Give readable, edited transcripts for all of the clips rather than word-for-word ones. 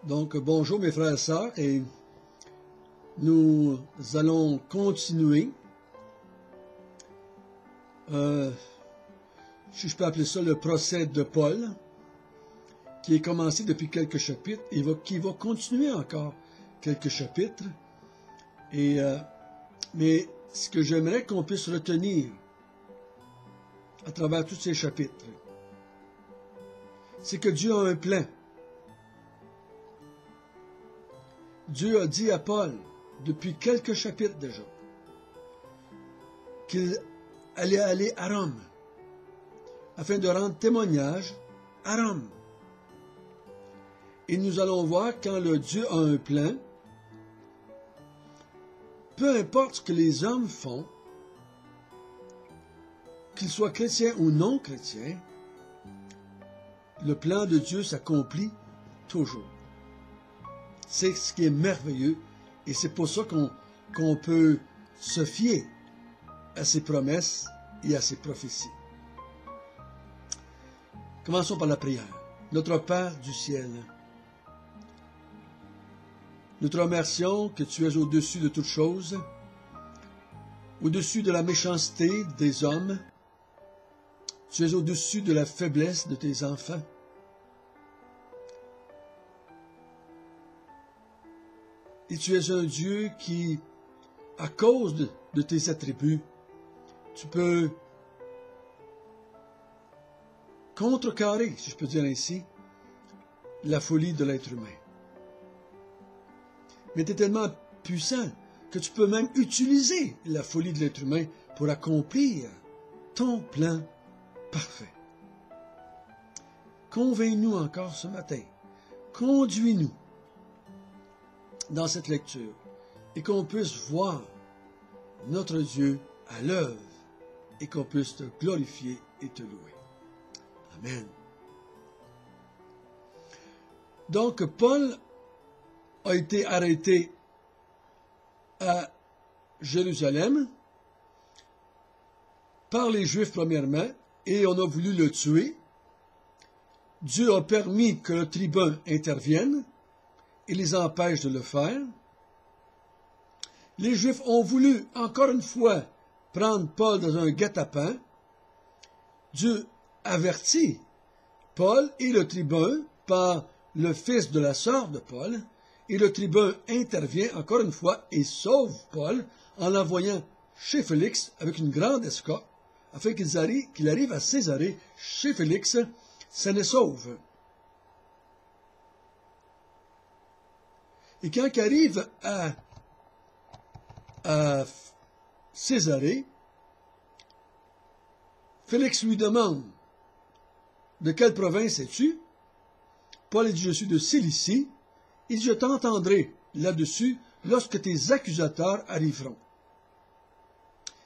Donc, bonjour mes frères et sœurs, et nous allons continuer, si je peux appeler ça le procès de Paul, qui est commencé depuis quelques chapitres, et qui va continuer encore quelques chapitres. Mais ce que j'aimerais qu'on puisse retenir à travers tous ces chapitres, c'est que Dieu a un plan. Dieu a dit à Paul, depuis quelques chapitres déjà, qu'il allait aller à Rome, afin de rendre témoignage à Rome. Et nous allons voir, quand le Dieu a un plan, peu importe ce que les hommes font, qu'ils soient chrétiens ou non chrétiens, le plan de Dieu s'accomplit toujours. C'est ce qui est merveilleux, et c'est pour ça qu'on peut se fier à ses promesses et à ses prophéties. Commençons par la prière. Notre Père du ciel, nous te remercions que tu es au-dessus de toutes choses, au-dessus de la méchanceté des hommes, tu es au-dessus de la faiblesse de tes enfants. Et tu es un Dieu qui, à cause de tes attributs, tu peux contrecarrer, si je peux dire ainsi, la folie de l'être humain. Mais tu es tellement puissant que tu peux même utiliser la folie de l'être humain pour accomplir ton plan parfait. Convainc-nous encore ce matin. Conduis-nous dans cette lecture et qu'on puisse voir notre Dieu à l'œuvre et qu'on puisse te glorifier et te louer. Amen. Donc, Paul a été arrêté à Jérusalem par les Juifs premièrement, et on a voulu le tuer. Dieu a permis que le tribun intervienne et les empêche de le faire. Les Juifs ont voulu, encore une fois, prendre Paul dans un guet-apens. Dieu avertit Paul et le tribun par le fils de la sœur de Paul, et le tribun intervient encore une fois et sauve Paul en l'envoyant chez Félix avec une grande escorte, afin qu'il arrive à Césarée chez Félix, sain et sauve. Et quand il arrive à Césarée, Félix lui demande « De quelle province es-tu » Paul dit « Je suis de Cilicie ». Il dit « Je t'entendrai là-dessus lorsque tes accusateurs arriveront ».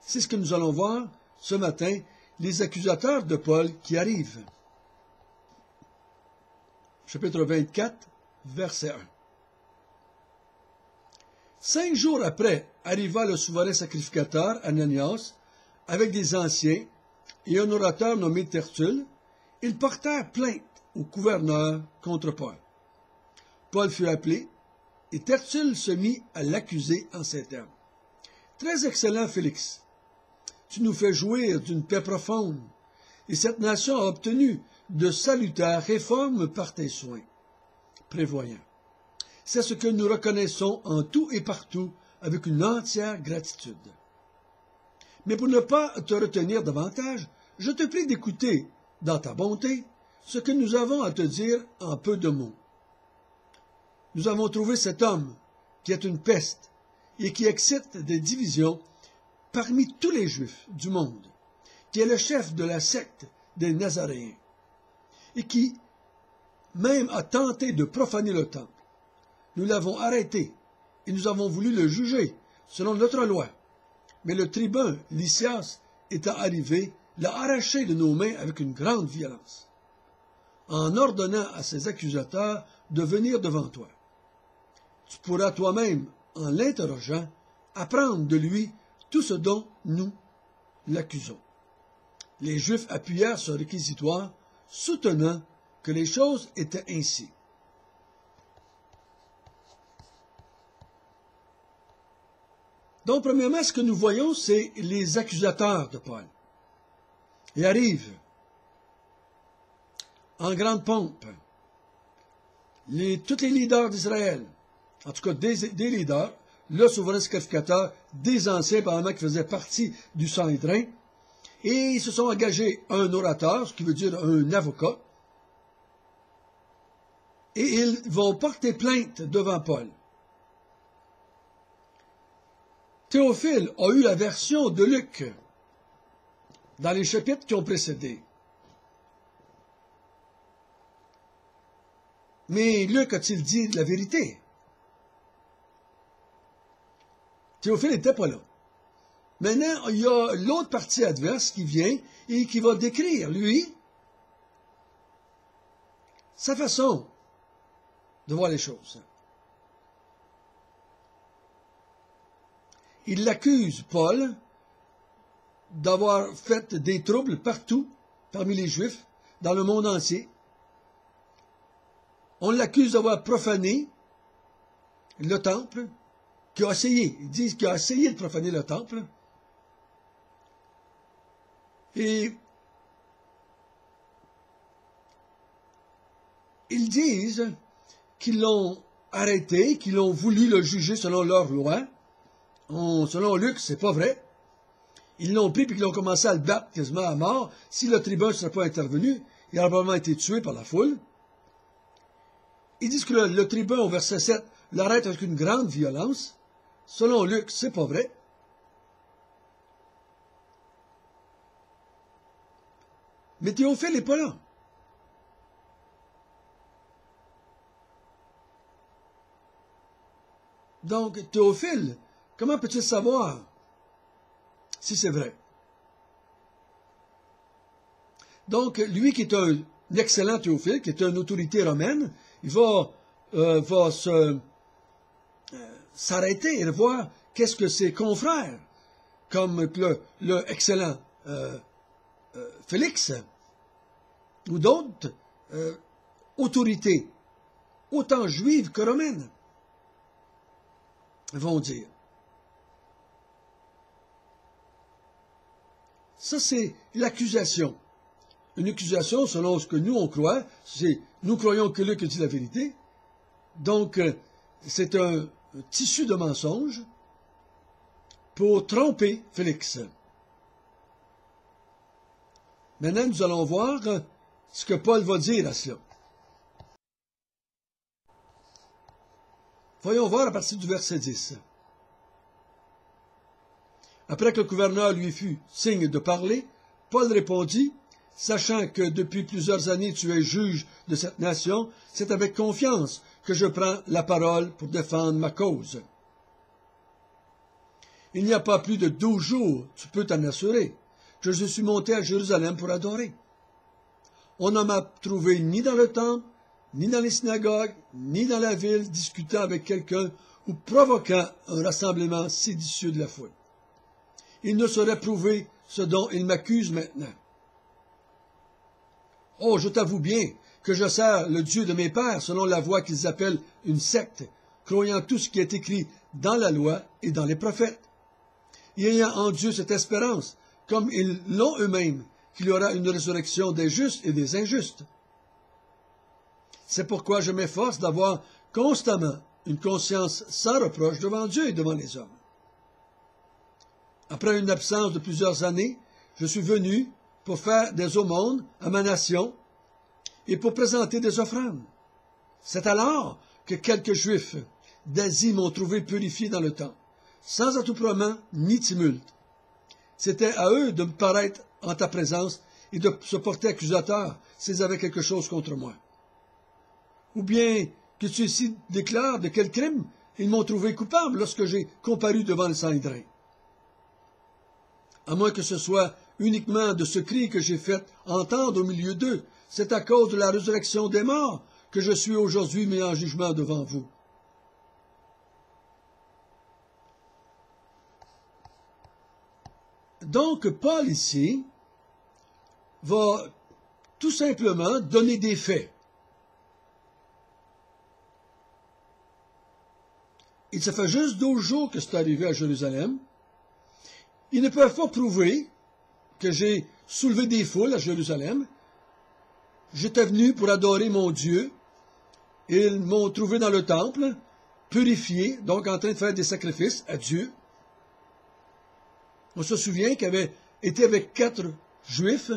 C'est ce que nous allons voir ce matin, les accusateurs de Paul qui arrivent. Chapitre 24, verset 1. 5 jours après arriva le souverain sacrificateur Ananias avec des anciens et un orateur nommé Tertulle. Ils portèrent plainte au gouverneur contre Paul. Paul fut appelé et Tertulle se mit à l'accuser en ces termes. « Très excellent Félix, tu nous fais jouir d'une paix profonde, et cette nation a obtenu de salutaires réformes par tes soins prévoyants. C'est ce que nous reconnaissons en tout et partout avec une entière gratitude. Mais pour ne pas te retenir davantage, je te prie d'écouter, dans ta bonté, ce que nous avons à te dire en peu de mots. Nous avons trouvé cet homme qui est une peste et qui excite des divisions parmi tous les Juifs du monde, qui est le chef de la secte des Nazaréens, et qui même a tenté de profaner le temple. Nous l'avons arrêté, et nous avons voulu le juger, selon notre loi. Mais le tribun, Lysias, étant arrivé, l'a arraché de nos mains avec une grande violence, en ordonnant à ses accusateurs de venir devant toi. Tu pourras toi-même, en l'interrogeant, apprendre de lui tout ce dont nous l'accusons. Les Juifs appuyèrent ce réquisitoire, soutenant que les choses étaient ainsi. Donc, premièrement, ce que nous voyons, c'est les accusateurs de Paul. Ils arrivent en grande pompe. Tous les leaders d'Israël, en tout cas des leaders, le souverain sacrificateur, des anciens, probablement qui faisaient partie du Sanhédrin, et ils se sont engagés un orateur, ce qui veut dire un avocat, et ils vont porter plainte devant Paul. Théophile a eu la version de Luc dans les chapitres qui ont précédé. Mais Luc a-t-il dit la vérité? Théophile n'était pas là. Maintenant, il y a l'autre partie adverse qui vient et qui va décrire, lui, sa façon de voir les choses. Il accuse Paul d'avoir fait des troubles partout, parmi les Juifs, dans le monde entier. On l'accuse d'avoir profané le temple, qui a essayé, ils disent qu'il a essayé de profaner le temple. Et ils disent qu'ils l'ont arrêté, qu'ils ont voulu le juger selon leur loi. Selon Luc, c'est pas vrai. Ils l'ont pris et qu'ils ont commencé à le battre quasiment à mort. Si le tribun ne serait pas intervenu, il aurait probablement été tué par la foule. Ils disent que le tribun, au verset 7, l'arrête avec une grande violence. Selon Luc, c'est pas vrai. Mais Théophile n'est pas là. Donc, Théophile, comment peut-il savoir si c'est vrai? Donc, lui qui est un excellent Théophile, qui est une autorité romaine, il va s'arrêter et voir qu'est-ce que ses confrères, comme le excellent Félix, ou d'autres autorités, autant juives que romaines, vont dire. Ça, c'est l'accusation. Une accusation, selon ce que nous, on croit, c'est nous croyons que Luc dit la vérité. Donc, c'est un tissu de mensonges pour tromper Félix. Maintenant, nous allons voir ce que Paul va dire à cela. Voyons voir à partir du verset 10. Après que le gouverneur lui fut signe de parler, Paul répondit, « Sachant que depuis plusieurs années tu es juge de cette nation, c'est avec confiance que je prends la parole pour défendre ma cause. Il n'y a pas plus de 12 jours, tu peux t'en assurer, que je suis monté à Jérusalem pour adorer. On ne m'a trouvé ni dans le temple, ni dans les synagogues, ni dans la ville, discutant avec quelqu'un ou provoquant un rassemblement séditieux de la foule. Il ne saurait prouver ce dont il m'accuse maintenant. Oh, je t'avoue bien que je sers le Dieu de mes pères selon la voie qu'ils appellent une secte, croyant tout ce qui est écrit dans la loi et dans les prophètes, et ayant en Dieu cette espérance, comme ils l'ont eux-mêmes, qu'il y aura une résurrection des justes et des injustes. C'est pourquoi je m'efforce d'avoir constamment une conscience sans reproche devant Dieu et devant les hommes. Après une absence de plusieurs années, je suis venu pour faire des aumônes à ma nation et pour présenter des offrandes. C'est alors que quelques Juifs d'Asie m'ont trouvé purifié dans le temple, sans attroupement ni tumulte. C'était à eux de me paraître en ta présence et de se porter accusateur s'ils avaient quelque chose contre moi. Ou bien que tu ici déclares de quel crime ils m'ont trouvé coupable lorsque j'ai comparu devant le Sanhédrin. À moins que ce soit uniquement de ce cri que j'ai fait entendre au milieu d'eux, c'est à cause de la résurrection des morts que je suis aujourd'hui mis en jugement devant vous. Donc, Paul ici va tout simplement donner des faits. il se fait juste 12 jours que c'est arrivé à Jérusalem. Ils ne peuvent pas prouver que j'ai soulevé des foules à Jérusalem. J'étais venu pour adorer mon Dieu. Ils m'ont trouvé dans le temple, purifié, donc en train de faire des sacrifices à Dieu. On se souvient qu'il avait été avec 4 Juifs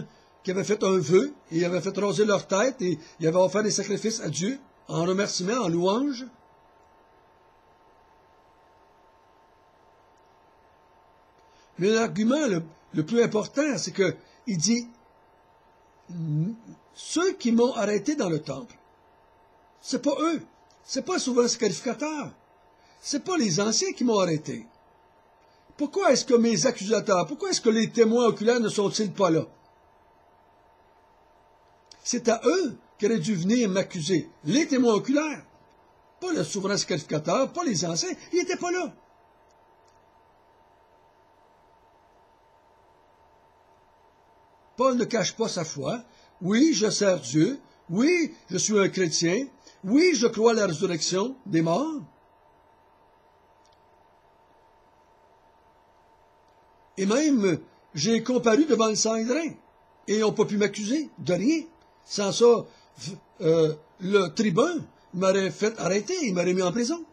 qui avaient fait un vœu, et ils avaient fait raser leur tête, et ils avaient offert des sacrifices à Dieu, en remerciement, en louange. Mais l'argument le plus important, c'est qu'il dit, ceux qui m'ont arrêté dans le temple, c'est pas eux, c'est pas le souverain sacrificateur, c'est pas les anciens qui m'ont arrêté. Pourquoi est-ce que mes accusateurs, pourquoi est-ce que les témoins oculaires ne sont-ils pas là? C'est à eux qui auraient dû venir m'accuser, les témoins oculaires, pas le souverain sacrificateur, pas les anciens, ils n'étaient pas là. Paul ne cache pas sa foi. Oui, je sers Dieu. Oui, je suis un chrétien. Oui, je crois à la résurrection des morts. Et même, j'ai comparu devant le Sanhédrin. Et ils n'ont pas pu m'accuser de rien. Sans ça, le tribun m'aurait fait arrêter, il m'aurait mis en prison.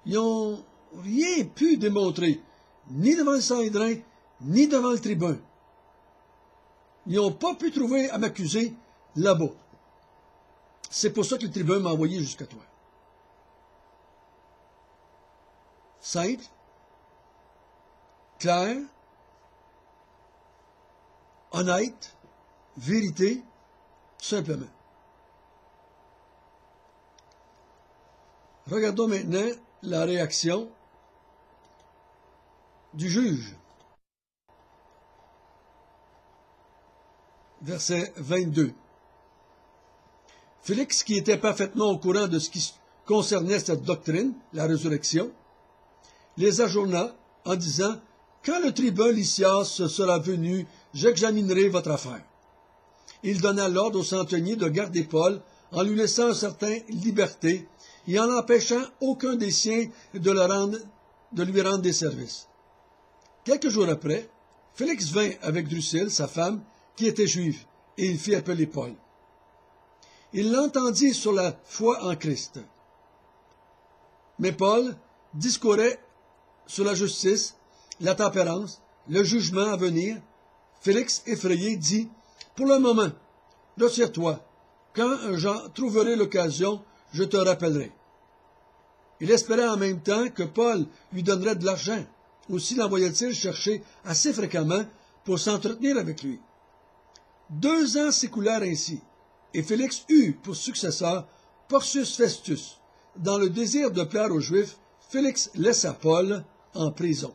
Ils n'ont rien pu démontrer, ni devant le Sanhédrin, ni devant le tribun. Ils n'ont pas pu trouver à m'accuser là-bas. C'est pour ça que le tribun m'a envoyé jusqu'à toi. Simple, clair, honnête, vérité, tout simplement. Regardons maintenant la réaction du juge. Verset 22. Félix, qui était parfaitement au courant de ce qui concernait cette doctrine, la résurrection, les ajourna en disant « Quand le tribun Lysias sera venu, j'examinerai votre affaire. » Il donna l'ordre au centenier de garder Paul en lui laissant une certaine liberté et en n'empêchant aucun des siens de lui rendre des services. Quelques jours après, Félix vint avec Drusille, sa femme, qui était juive, et il fit appeler Paul. Il l'entendit sur la foi en Christ. Mais Paul discourait sur la justice, la tempérance, le jugement à venir. Félix, effrayé, dit, « Pour le moment, retire-toi. Quand j'en trouverai l'occasion, je te rappellerai. » Il espérait en même temps que Paul lui donnerait de l'argent. Aussi l'envoya-t-il chercher assez fréquemment pour s'entretenir avec lui. 2 ans s'écoulèrent ainsi, et Félix eut pour successeur Porcius Festus. Dans le désir de plaire aux Juifs, Félix laissa Paul en prison.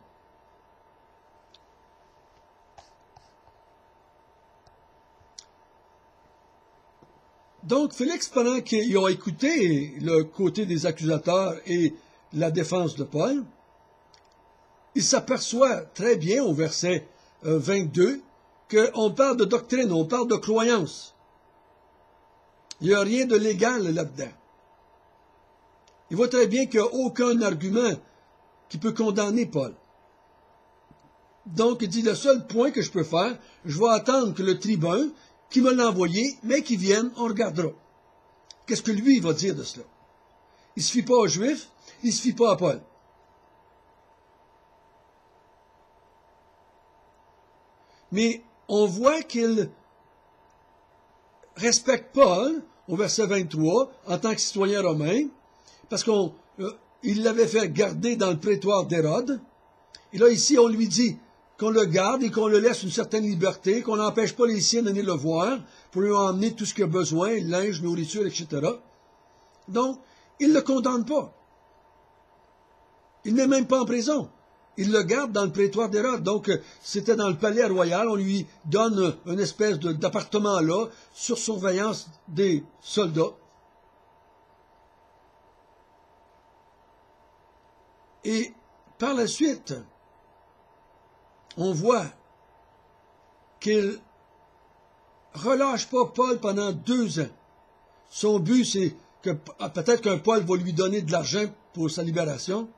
Donc, Félix, pendant qu'il a écouté le côté des accusateurs et la défense de Paul, il s'aperçoit très bien au verset 22 qu'on parle de doctrine, on parle de croyance. Il n'y a rien de légal là-dedans. Il voit très bien qu'il n'y a aucun argument qui peut condamner Paul. Donc, il dit, le seul point que je peux faire, je vais attendre que le tribun, qui me l'a envoyé, mais qui vienne, on regardera. Qu'est-ce que lui, il va dire de cela? Il ne se fie pas aux Juifs, il ne se fie pas à Paul. Mais on voit qu'il respecte Paul, au verset 23, en tant que citoyen romain, parce qu'il l'avait fait garder dans le prétoire d'Hérode. Et là, ici, on lui dit qu'on le garde et qu'on le laisse une certaine liberté, qu'on n'empêche pas les siens de venir le voir pour lui emmener tout ce qu'il a besoin, linge, nourriture, etc. Donc, il ne le condamne pas. Il n'est même pas en prison. Il le garde dans le prétoire d'Hérode. Donc, c'était dans le palais royal. On lui donne une espèce d'appartement là, sur surveillance des soldats. Et par la suite, on voit qu'il relâche pas Paul pendant 2 ans. Son but, c'est que peut-être qu'un Paul va lui donner de l'argent pour sa libération.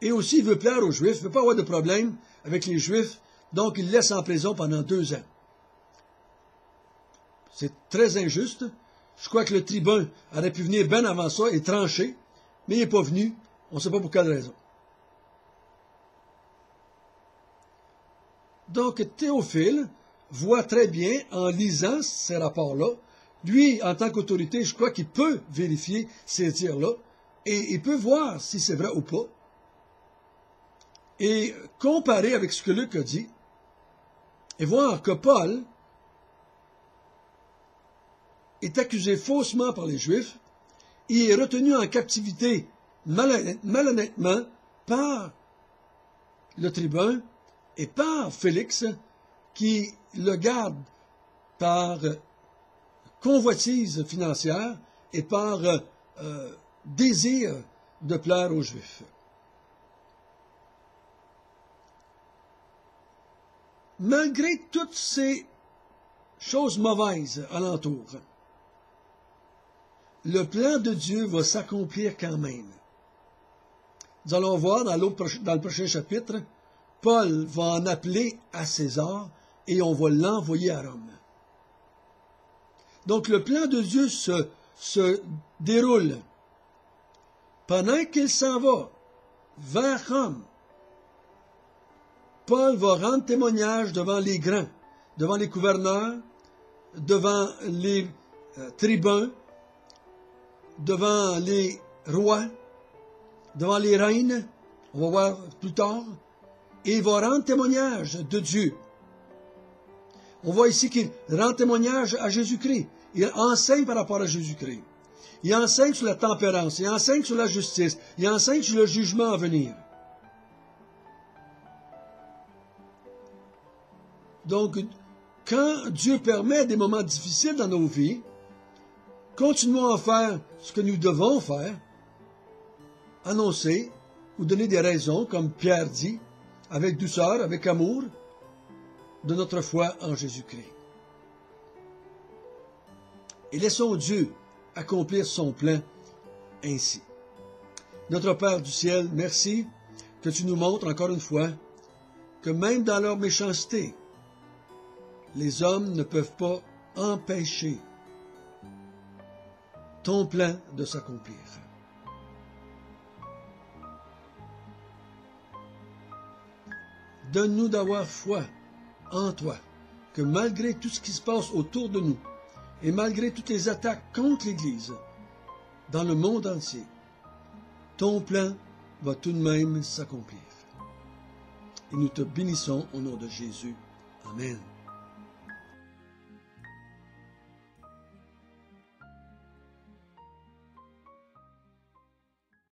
Et aussi, il veut plaire aux Juifs, il ne veut pas avoir de problème avec les Juifs, donc il laisse en prison pendant 2 ans. C'est très injuste. Je crois que le tribun aurait pu venir bien avant ça et trancher, mais il n'est pas venu. On ne sait pas pour quelle raison. Donc, Théophile voit très bien, en lisant ces rapports-là, lui, en tant qu'autorité, je crois qu'il peut vérifier ces dires-là, et il peut voir si c'est vrai ou pas, et comparer avec ce que Luc a dit, et voir que Paul est accusé faussement par les Juifs, et est retenu en captivité malhonnêtement par le tribun et par Félix, qui le garde par convoitise financière et par désir de plaire aux Juifs. Malgré toutes ces choses mauvaises alentour, le plan de Dieu va s'accomplir quand même. Nous allons voir dans le prochain chapitre, Paul va en appeler à César et on va l'envoyer à Rome. Donc le plan de Dieu se déroule pendant qu'il s'en va vers Rome. Paul va rendre témoignage devant les grands, devant les gouverneurs, devant les tribuns, devant les rois, devant les reines, on va voir plus tard, et il va rendre témoignage de Dieu. On voit ici qu'il rend témoignage à Jésus-Christ. Il enseigne par rapport à Jésus-Christ. Il enseigne sur la tempérance, il enseigne sur la justice, il enseigne sur le jugement à venir. Donc, quand Dieu permet des moments difficiles dans nos vies, continuons à faire ce que nous devons faire, annoncer ou donner des raisons, comme Pierre dit, avec douceur, avec amour, de notre foi en Jésus-Christ. Et laissons Dieu accomplir son plan ainsi. Notre Père du ciel, merci que tu nous montres encore une fois que même dans leur méchanceté, les hommes ne peuvent pas empêcher ton plan de s'accomplir. Donne-nous d'avoir foi en toi, que malgré tout ce qui se passe autour de nous, et malgré toutes les attaques contre l'Église, dans le monde entier, ton plan va tout de même s'accomplir. Et nous te bénissons au nom de Jésus. Amen.